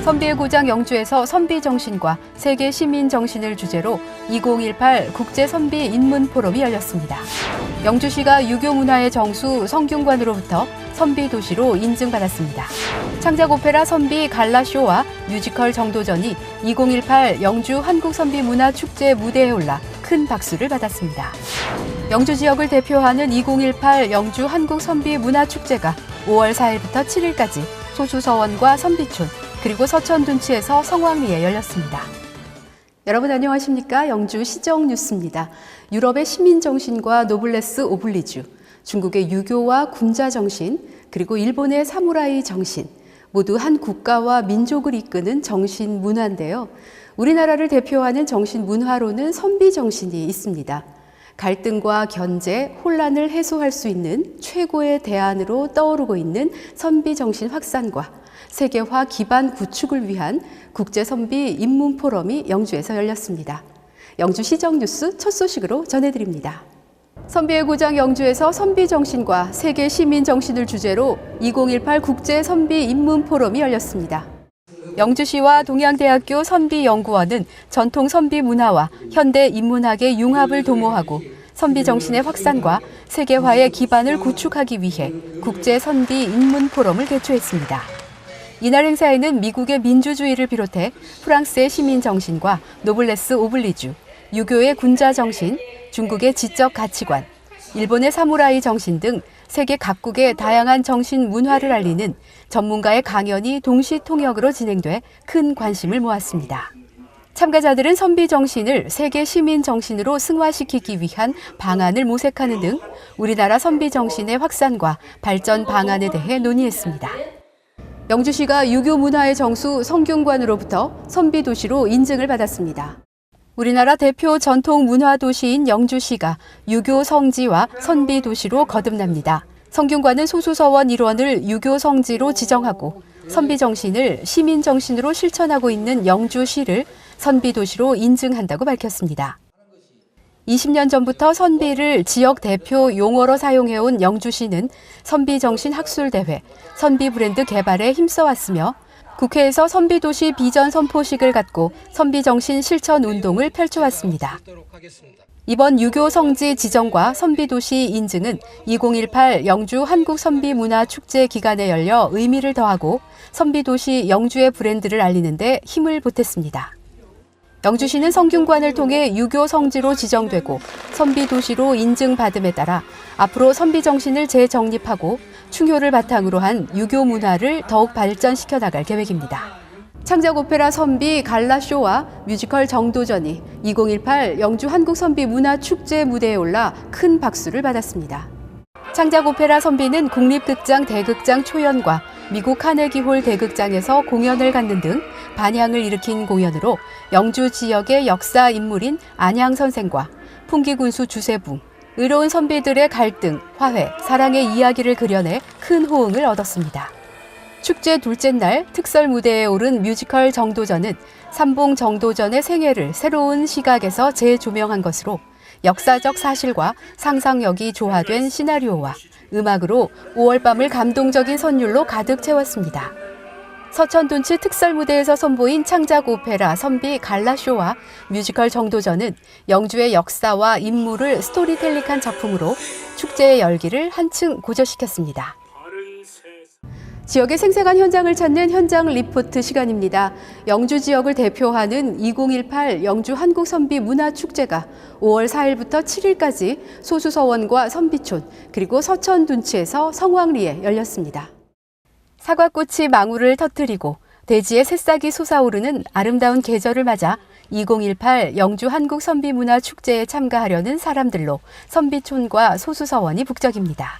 선비의 고장 영주에서 선비 정신과 세계 시민 정신을 주제로 2018 국제 선비 인문 포럼이 열렸습니다. 영주시가 유교 문화의 정수 성균관으로부터 선비 도시로 인증받았습니다. 창작 오페라 선비 갈라쇼와 뮤지컬 정도전이 2018 영주 한국선비 문화축제 무대에 올라 큰 박수를 받았습니다. 영주 지역을 대표하는 2018 영주 한국선비 문화축제가 5월 4일부터 7일까지 소수서원과 선비촌 그리고 서천둔치에서 성황리에 열렸습니다. 여러분 안녕하십니까? 영주 시정뉴스입니다. 유럽의 시민정신과 노블레스 오블리주, 중국의 유교와 군자 정신, 그리고 일본의 사무라이 정신, 모두 한 국가와 민족을 이끄는 정신 문화인데요. 우리나라를 대표하는 정신 문화로는 선비 정신이 있습니다. 갈등과 견제, 혼란을 해소할 수 있는 최고의 대안으로 떠오르고 있는 선비 정신 확산과 세계화 기반 구축을 위한 국제선비 인문 포럼이 영주에서 열렸습니다. 영주 시정뉴스 첫 소식으로 전해드립니다. 선비의 고장 영주에서 선비 정신과 세계 시민 정신을 주제로 2018 국제 선비 인문 포럼이 열렸습니다. 영주시와 동양대학교 선비연구원은 전통 선비 문화와 현대 인문학의 융합을 도모하고 선비 정신의 확산과 세계화의 기반을 구축하기 위해 국제 선비 인문 포럼을 개최했습니다. 이날 행사에는 미국의 민주주의를 비롯해 프랑스의 시민 정신과 노블레스 오블리주, 유교의 군자 정신, 중국의 지적 가치관, 일본의 사무라이 정신 등 세계 각국의 다양한 정신 문화를 알리는 전문가의 강연이 동시 통역으로 진행돼 큰 관심을 모았습니다. 참가자들은 선비 정신을 세계 시민 정신으로 승화시키기 위한 방안을 모색하는 등 우리나라 선비 정신의 확산과 발전 방안에 대해 논의했습니다. 영주시가 유교 문화의 정수 성균관으로부터 선비 도시로 인증을 받았습니다. 우리나라 대표 전통 문화 도시인 영주시가 유교 성지와 선비 도시로 거듭납니다. 성균관은 소수서원 일원을 유교 성지로 지정하고 선비 정신을 시민 정신으로 실천하고 있는 영주시를 선비 도시로 인증한다고 밝혔습니다. 20년 전부터 선비를 지역 대표 용어로 사용해온 영주시는 선비 정신 학술대회, 선비 브랜드 개발에 힘써왔으며 국회에서 선비도시 비전 선포식을 갖고 선비정신 실천 운동을 펼쳐왔습니다. 이번 유교 성지 지정과 선비도시 인증은 2018 영주 한국선비문화축제 기간에 열려 의미를 더하고 선비도시 영주의 브랜드를 알리는 데 힘을 보탰습니다. 영주시는 성균관을 통해 유교 성지로 지정되고 선비도시로 인증받음에 따라 앞으로 선비정신을 재정립하고 충효를 바탕으로 한 유교 문화를 더욱 발전시켜 나갈 계획입니다. 창작 오페라 선비 갈라쇼와 뮤지컬 정도전이 2018 영주 한국선비문화축제 무대에 올라 큰 박수를 받았습니다. 창작 오페라 선비는 국립극장 대극장 초연과 미국 카네기홀 대극장에서 공연을 갖는 등 반향을 일으킨 공연으로 영주 지역의 역사 인물인 안양 선생과 풍기군수 주세붕, 의로운 선비들의 갈등, 화해, 사랑의 이야기를 그려내 큰 호응을 얻었습니다. 축제 둘째 날 특설 무대에 오른 뮤지컬 정도전은 삼봉 정도전의 생애를 새로운 시각에서 재조명한 것으로 역사적 사실과 상상력이 조화된 시나리오와 음악으로 5월 밤을 감동적인 선율로 가득 채웠습니다. 서천둔치 특설 무대에서 선보인 창작 오페라 선비 갈라쇼와 뮤지컬 정도전은 영주의 역사와 인물을 스토리텔링한 작품으로 축제의 열기를 한층 고조시켰습니다. 지역의 생생한 현장을 찾는 현장 리포트 시간입니다. 영주 지역을 대표하는 2018 영주 한국선비 문화축제가 5월 4일부터 7일까지 소수서원과 선비촌 그리고 서천둔치에서 성황리에 열렸습니다. 사과꽃이 망울을 터뜨리고 대지에 새싹이 솟아오르는 아름다운 계절을 맞아 2018 영주 한국선비문화축제에 참가하려는 사람들로 선비촌과 소수서원이 북적입니다.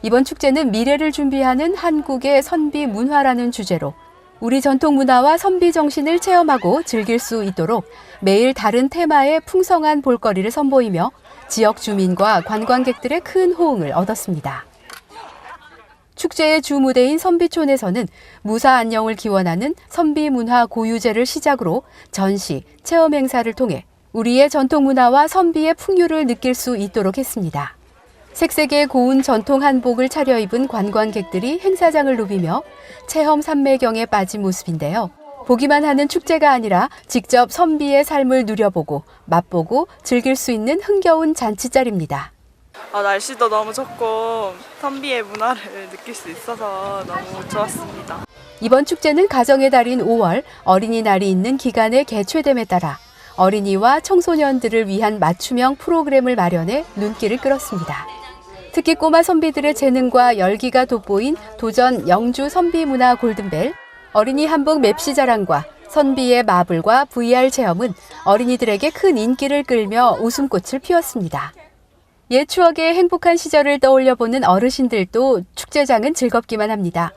이번 축제는 미래를 준비하는 한국의 선비 문화라는 주제로 우리 전통 문화와 선비 정신을 체험하고 즐길 수 있도록 매일 다른 테마의 풍성한 볼거리를 선보이며 지역 주민과 관광객들의 큰 호응을 얻었습니다. 축제의 주 무대인 선비촌에서는 무사 안녕을 기원하는 선비 문화 고유제를 시작으로 전시, 체험 행사를 통해 우리의 전통 문화와 선비의 풍요를 느낄 수 있도록 했습니다. 색색의 고운 전통 한복을 차려입은 관광객들이 행사장을 누비며 체험 삼매경에 빠진 모습인데요. 보기만 하는 축제가 아니라 직접 선비의 삶을 누려보고 맛보고 즐길 수 있는 흥겨운 잔치자리입니다. 날씨도 너무 좋고 선비의 문화를 느낄 수 있어서 너무 좋았습니다. 이번 축제는 가정의 달인 5월 어린이날이 있는 기간에 개최됨에 따라 어린이와 청소년들을 위한 맞춤형 프로그램을 마련해 눈길을 끌었습니다. 특히 꼬마 선비들의 재능과 열기가 돋보인 도전 영주 선비문화 골든벨, 어린이 한복 맵시 자랑과 선비의 마블과 VR 체험은 어린이들에게 큰 인기를 끌며 웃음꽃을 피웠습니다. 옛 추억의 행복한 시절을 떠올려보는 어르신들도 축제장은 즐겁기만 합니다.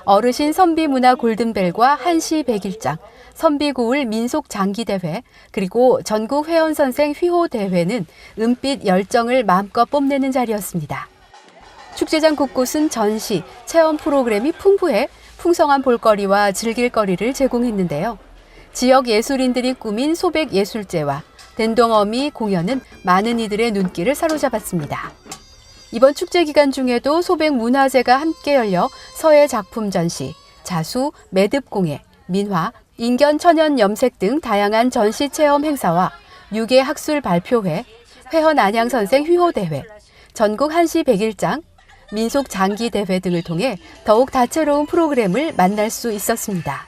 어르신 선비문화 골든벨과 한시 백일장, 선비고울 민속 장기대회, 그리고 전국 회원선생 휘호대회는 은빛 열정을 마음껏 뽐내는 자리였습니다. 축제장 곳곳은 전시, 체험 프로그램이 풍부해 풍성한 볼거리와 즐길거리를 제공했는데요. 지역 예술인들이 꾸민 소백 예술제와 댄동어미 공연은 많은 이들의 눈길을 사로잡았습니다. 이번 축제 기간 중에도 소백 문화제가 함께 열려 서예 작품 전시, 자수, 매듭공예, 민화, 인견 천연 염색 등 다양한 전시 체험 행사와 유괴 학술 발표회, 회원 안양 선생 휘호대회, 전국 한시 백일장, 민속 장기 대회 등을 통해 더욱 다채로운 프로그램을 만날 수 있었습니다.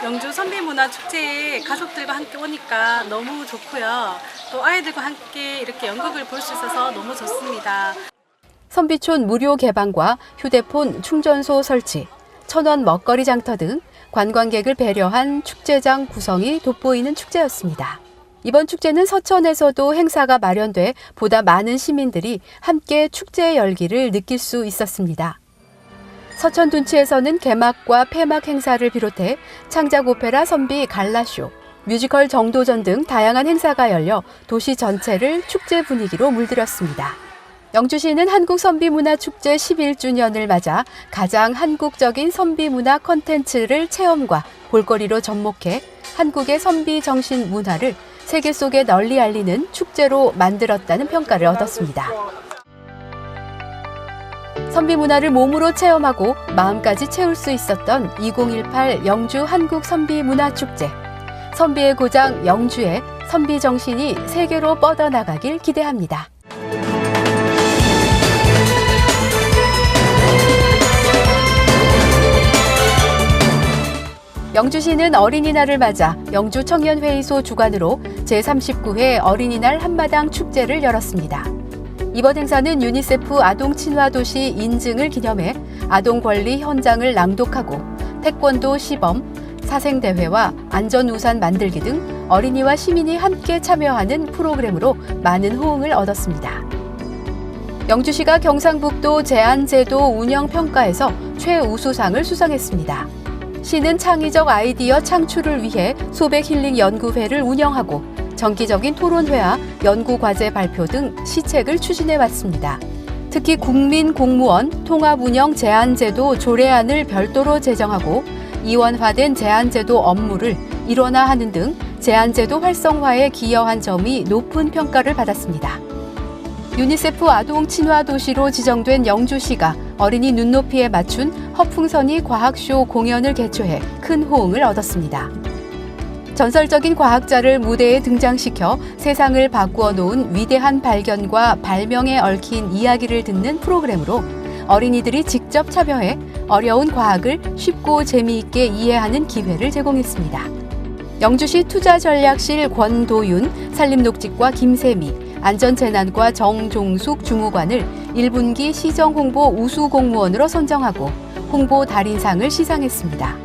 영주 선비문화축제에 가족들과 함께 오니까 너무 좋고요. 또 아이들과 함께 이렇게 연극을 볼 수 있어서 너무 좋습니다. 선비촌 무료 개방과 휴대폰 충전소 설치, 천원 먹거리 장터 등 관광객을 배려한 축제장 구성이 돋보이는 축제였습니다. 이번 축제는 서천에서도 행사가 마련돼 보다 많은 시민들이 함께 축제의 열기를 느낄 수 있었습니다. 서천 둔치에서는 개막과 폐막 행사를 비롯해 창작 오페라 선비 갈라쇼, 뮤지컬 정도전 등 다양한 행사가 열려 도시 전체를 축제 분위기로 물들였습니다. 영주시는 한국선비문화축제 11주년을 맞아 가장 한국적인 선비문화 콘텐츠를 체험과 볼거리로 접목해 한국의 선비 정신 문화를 세계 속에 널리 알리는 축제로 만들었다는 평가를 얻었습니다. 선비 문화를 몸으로 체험하고 마음까지 채울 수 있었던 2018 영주 한국 선비 문화축제. 선비의 고장 영주의 선비 정신이 세계로 뻗어나가길 기대합니다. 영주시는 어린이날을 맞아 영주 청년회의소 주관으로 제39회 어린이날 한마당 축제를 열었습니다. 이번 행사는 유니세프 아동친화도시 인증을 기념해 아동권리 현장을 낭독하고 태권도 시범, 사생대회와 안전우산 만들기 등 어린이와 시민이 함께 참여하는 프로그램으로 많은 호응을 얻었습니다. 영주시가 경상북도 제한제도 운영평가에서 최우수상을 수상했습니다. 시는 창의적 아이디어 창출을 위해 소백 힐링 연구회를 운영하고 정기적인 토론회와 연구과제 발표 등 시책을 추진해 왔습니다. 특히 국민공무원 통합운영 제한제도 조례안을 별도로 제정하고 이원화된 제한제도 업무를 일원화하는 등 제한제도 활성화에 기여한 점이 높은 평가를 받았습니다. 유니세프 아동 친화 도시로 지정된 영주시가 어린이 눈높이에 맞춘 허풍선이 과학쇼 공연을 개최해 큰 호응을 얻었습니다. 전설적인 과학자를 무대에 등장시켜 세상을 바꾸어 놓은 위대한 발견과 발명에 얽힌 이야기를 듣는 프로그램으로 어린이들이 직접 참여해 어려운 과학을 쉽고 재미있게 이해하는 기회를 제공했습니다. 영주시 투자전략실 권도윤, 산림녹지과 김세미, 안전재난과 정종숙 주무관을 1분기 시정홍보 우수공무원으로 선정하고 홍보 달인상을 시상했습니다.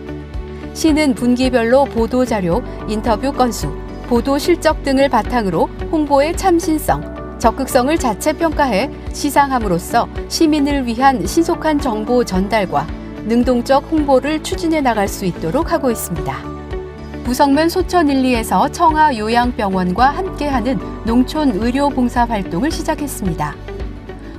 시는 분기별로 보도자료, 인터뷰 건수, 보도 실적 등을 바탕으로 홍보의 참신성, 적극성을 자체 평가해 시상함으로써 시민을 위한 신속한 정보 전달과 능동적 홍보를 추진해 나갈 수 있도록 하고 있습니다. 부성면 소천 1, 2에서 청하 요양병원과 함께하는 농촌 의료 봉사 활동을 시작했습니다.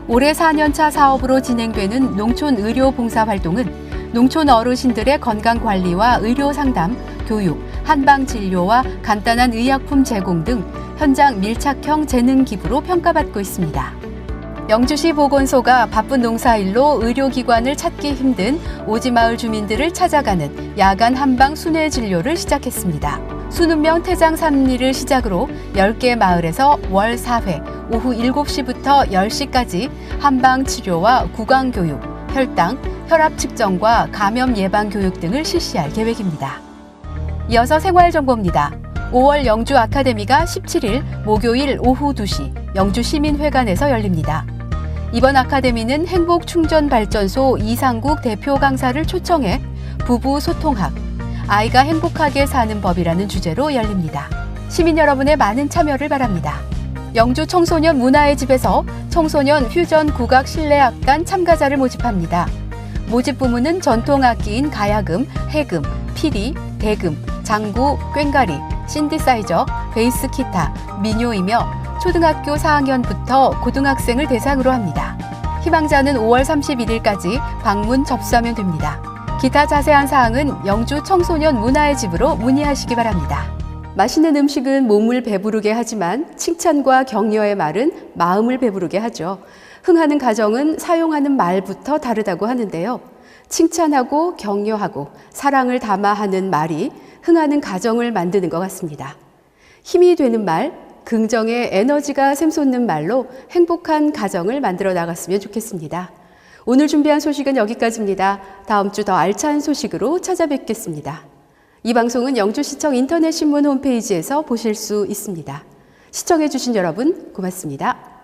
올해 4년차 사업으로 진행되는 농촌 의료 봉사 활동은 농촌 어르신들의 건강관리와 의료상담, 교육, 한방진료와 간단한 의약품 제공 등 현장 밀착형 재능 기부로 평가받고 있습니다. 영주시 보건소가 바쁜 농사일로 의료기관을 찾기 힘든 오지마을 주민들을 찾아가는 야간 한방 순회 진료를 시작했습니다. 순운명 태장 3리를 시작으로 10개 마을에서 월 4회 오후 7시부터 10시까지 한방 치료와 구강교육, 혈당, 혈압 측정과 감염 예방 교육 등을 실시할 계획입니다. 이어서 생활정보입니다. 5월 영주 아카데미가 17일 목요일 오후 2시 영주시민회관에서 열립니다. 이번 아카데미는 행복충전발전소 이상국 대표 강사를 초청해 부부 소통학, 아이가 행복하게 사는 법이라는 주제로 열립니다. 시민 여러분의 많은 참여를 바랍니다. 영주 청소년 문화의 집에서 청소년 퓨전 국악 실내악단 참가자를 모집합니다. 모집 부문은 전통악기인 가야금, 해금, 피리, 대금, 장구, 꽹과리, 신디사이저, 베이스 기타, 민요이며 초등학교 4학년부터 고등학생을 대상으로 합니다. 희망자는 5월 31일까지 방문 접수하면 됩니다. 기타 자세한 사항은 영주 청소년 문화의 집으로 문의하시기 바랍니다. 맛있는 음식은 몸을 배부르게 하지만 칭찬과 격려의 말은 마음을 배부르게 하죠. 흥하는 가정은 사용하는 말부터 다르다고 하는데요. 칭찬하고 격려하고 사랑을 담아 하는 말이 흥하는 가정을 만드는 것 같습니다. 힘이 되는 말, 긍정의 에너지가 샘솟는 말로 행복한 가정을 만들어 나갔으면 좋겠습니다. 오늘 준비한 소식은 여기까지입니다. 다음 주 더 알찬 소식으로 찾아뵙겠습니다. 이 방송은 영주시청 인터넷 신문 홈페이지에서 보실 수 있습니다. 시청해 주신 여러분 고맙습니다.